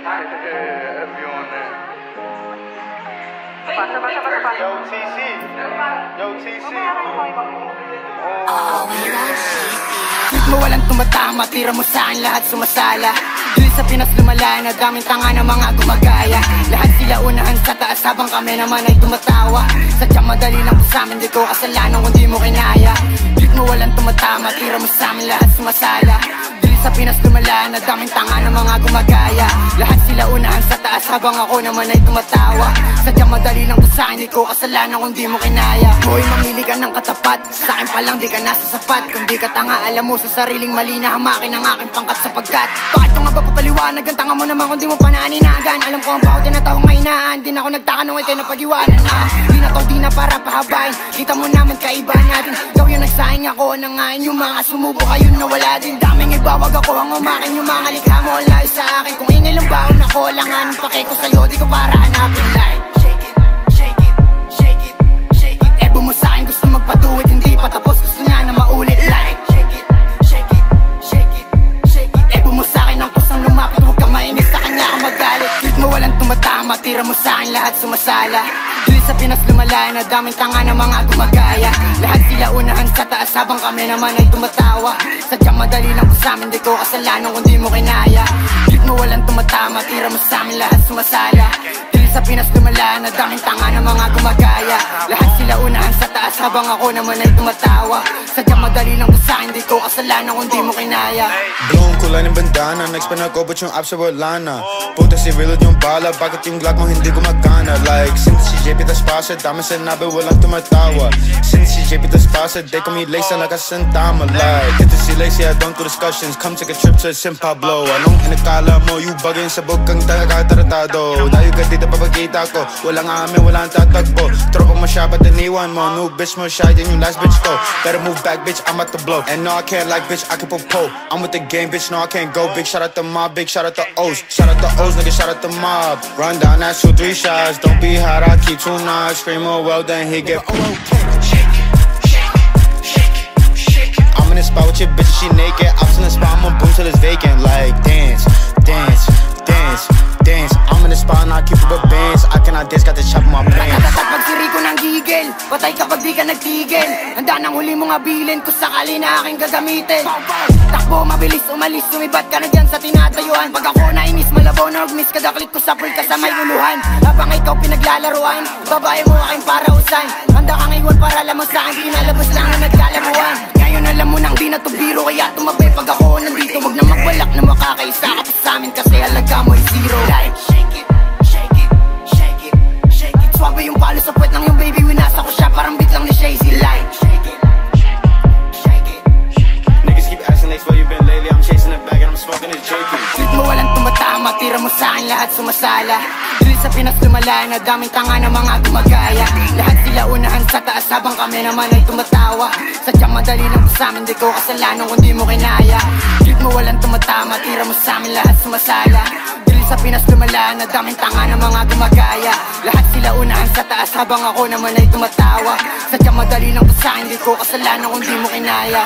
Yo, TC. Yo, TC. Tweet mo walang tumatama, tira mo saan lahat sumasala. Dili sa Pinas lumala, na daming tanga ng mga gumagaya. Lahat sila unahan sa taas habang kami naman ay tumatawa. Sadyang madali lang po sa'min, di ko kasalanan kung di mo kinaya. Tweet mo walang tumatama, tira mo sa'min lahat sumasala. Dili sa Pinas lumala, na daming tanga ng mga gumagaya. Lahat sila unahan sa taas habang ako naman ay tumatawa. Sadyang madali lang po sa'kin, di ko kasalanan kung di mo kinaya. Hoy, mamili ka ng katapat, sa'kin pa lang di ka nasa sapat. Kung di ka tanga, alam mo sa sariling mali na hamakin ang aking pangkat sapagkat bakit ko nga ba papaliwanag ang tanga mo naman kung di mo pa naaninagan. Alam ko ang bawat tinatawag mainaan, di na ako nagtaka nung ito'y napag-iwanan na. Di na to, di na para pahabain, kita mo naman kaiba natin. Ikaw yung nagsayang, ako nangain, yung mga sumubo kayo na wala din. Daming ibawag ako ang umakin, yung mga likha mo ang layo sa akin. Kung ingay lang baon ako, langan pake ko sa'yo, di ko para hanapin like mo sa'kin gusto magpatuwid, hindi pa tapos, gusto niya na maulit like shake it, shake it, shake it, shake it. Ebo mo sa'kin ang kusang lumapit, huwag ka mainis sa kanya kang magalit. Tweet mo walang tumatama, tira mo sa'kin lahat sumasala. Dili sa Pinas lumala, na daming tanga ng mga gumagaya. Lahat sila unahan sa taas habang kami naman ay tumatawa. Sadyang madali lang po sa'min, di ko kasalanan kung di mo kinaya. Tweet mo walang tumatama, tira mo sa'min lahat sumasala. Sa Pinas lumala, na daming tanga ng mga gumagaya. Lahat sila unahan sa taas habang ako naman ay tumatawa. Sadyang madali lang ko sa'kin, di ko kasalanan kung di mo kinaya. Bloom, kulay ng bandana, nag-span ako but yung apps ay wala na. Puta si real yung bala, bakit yung Glock mo hindi gumagana? Like, since si JP tas pasa, dami sinabi walang tumatawa. Since si JP tas pasa, they call me Lace, nakasantama. Like, ito si Lace, I don't do discussions, come take a trip to San Pablo. Anong inakala mo, you bagay sa bukang tagakataratado. Dayo ka dito pa kita ko, walang amin, walang tatagbo. Tropa mo siya, ba't iniwan mo? New bitch mo siya, yan yung last bitch ko. Better move back, bitch, I'm at the blow. And no, I can't like, bitch, I can put po. I'm with the game, bitch, no, I can't go. Big shout out to mob, big shout out to O's. Shout out to O's, nigga, shout out to mob. Run down, that's 2, 3 shots. Don't be hot, I keep 2 knots. Scream, oh, well, then he get I'm in the spot with your bitch, she naked. Ops in the spot, I'm on boom till it's vacant. Like, dance, dance, dance, dance. I'm in the spot and I keep up a bands. I cannot dance, got the chop in my pants. Pag siri ko ng gigil, patay kapag di ka nagtigil. Handa ng huli mong abilin, kung sakali na aking gagamitin. Takbo, mabilis, umalis, sumibat ka na dyan sa tinatayuan. Pag ako nainis, malabaw na mag-miss, kadaklit ko sa pool ka sa may uluhan. Habang ikaw pinaglalaruan, babae mo aking para usan. Handa kang iwan para lamang sa'kin, di nalabas lang na nagkalabuan. Ngayon alam mo nang di na to biro, kaya tumabay pag ako nandito. Wag na magbalak na makakaisa ka pa sa'min, kasi halaga mo ay zero. Like, shake it, shake it, shake it, shake it. Swabe yung palo sa puwet ng yung baby, winasa ko siya, parang beat lang ni Shazy. Like, shake it, shake it. Niggas keep asking Lace where you been lately. I'm chasing the bag and I'm smoking this JP. Tweet mo walang tumatama, tira mo sa'kin lahat sumasala. Dili sa Pinas lumala, na daming tanga ng mga gumagaya. Lahat sila unahan sa taas habang kami naman ay tumatawa. Sadyang madali lang po sa'min, di ko kasalanan kung di mo kinaya. Tweet mo walang tumatama, tira mo sa'min lahat sumasala. Dili sa Pinas lumala, na daming tanga ng mga gumagaya. Lahat sila unahan sa taas habang ako naman ay tumatawa. Sadyang madali lang po sa'kin, di ko kasalanan kung di mo kinaya.